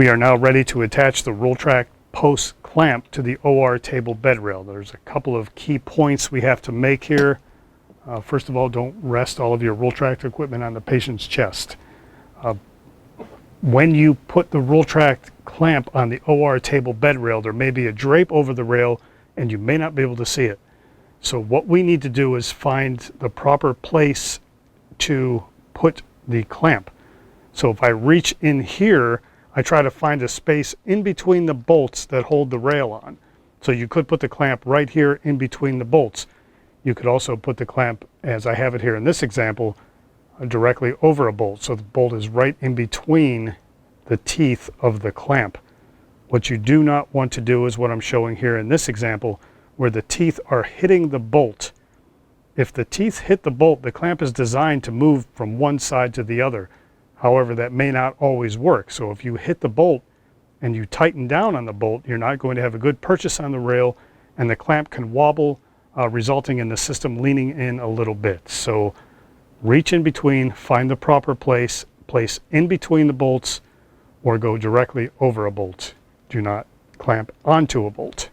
We are now ready to attach the Rultract post clamp to the OR table bed rail. There's a couple of key points we have to make here. First of all, don't rest all of your Rultract equipment on the patient's chest. When you put the Rultract clamp on the OR table bed rail, there may be a drape over the rail and you may not be able to see it. So what we need to do is find the proper place to put the clamp. So if I reach in here, I try to find a space in between the bolts that hold the rail on. So you could put the clamp right here in between the bolts. You could also put the clamp, as I have it here in this example, directly over a bolt. So the bolt is right in between the teeth of the clamp. What you do not want to do is what I'm showing here in this example, where the teeth are hitting the bolt. If the teeth hit the bolt, the clamp is designed to move from one side to the other. However, that may not always work. So if you hit the bolt and you tighten down on the bolt, you're not going to have a good purchase on the rail, and the clamp can wobble, resulting in the system leaning in a little bit. So reach in between, find the proper place in between the bolts, or go directly over a bolt. Do not clamp onto a bolt.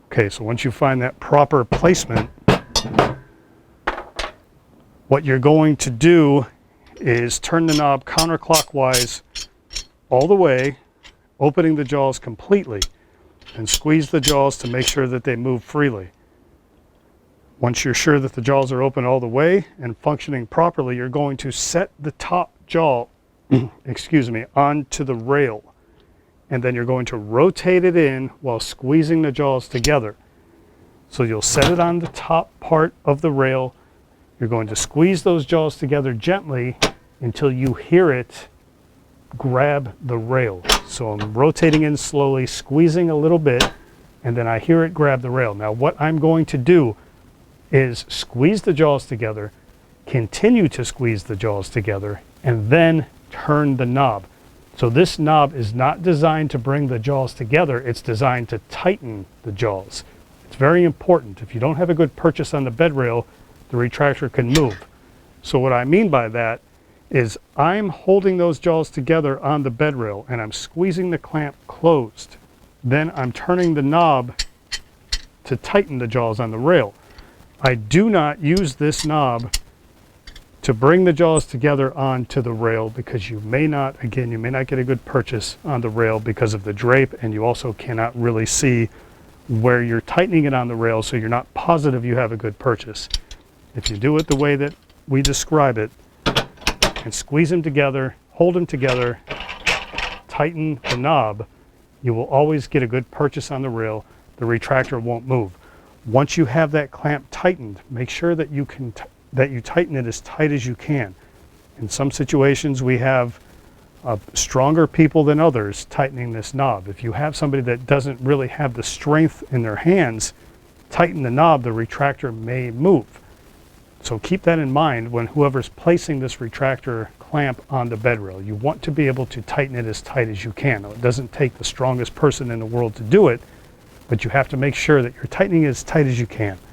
Okay, so once you find that proper placement, what you're going to do is turn the knob counterclockwise all the way, opening the jaws completely, and squeeze the jaws to make sure that they move freely. Once you're sure that the jaws are open all the way and functioning properly, you're going to set the top jaw onto the rail, and then you're going to rotate it in while squeezing the jaws together. So you'll set it on the top part of the rail. You're going to squeeze those jaws together gently until you hear it grab the rail. So I'm rotating in slowly, squeezing a little bit, and then I hear it grab the rail. Now what I'm going to do is squeeze the jaws together, continue to squeeze the jaws together, and then turn the knob. So this knob is not designed to bring the jaws together, it's designed to tighten the jaws. It's very important. If you don't have a good purchase on the bed rail, the retractor can move. So what I mean by that is I'm holding those jaws together on the bed rail and I'm squeezing the clamp closed. Then I'm turning the knob to tighten the jaws on the rail. I do not use this knob to bring the jaws together onto the rail, because you may not get a good purchase on the rail because of the drape, and you also cannot really see where you're tightening it on the rail, so you're not positive you have a good purchase. If you do it the way that we describe it, and squeeze them together, hold them together, tighten the knob, you will always get a good purchase on the rail. The retractor won't move. Once you have that clamp tightened, make sure that you tighten it as tight as you can. In some situations, we have stronger people than others tightening this knob. If you have somebody that doesn't really have the strength in their hands, tighten the knob, the retractor may move. So keep that in mind when whoever's placing this retractor clamp on the bed rail. You want to be able to tighten it as tight as you can. Now, it doesn't take the strongest person in the world to do it, but you have to make sure that you're tightening it as tight as you can.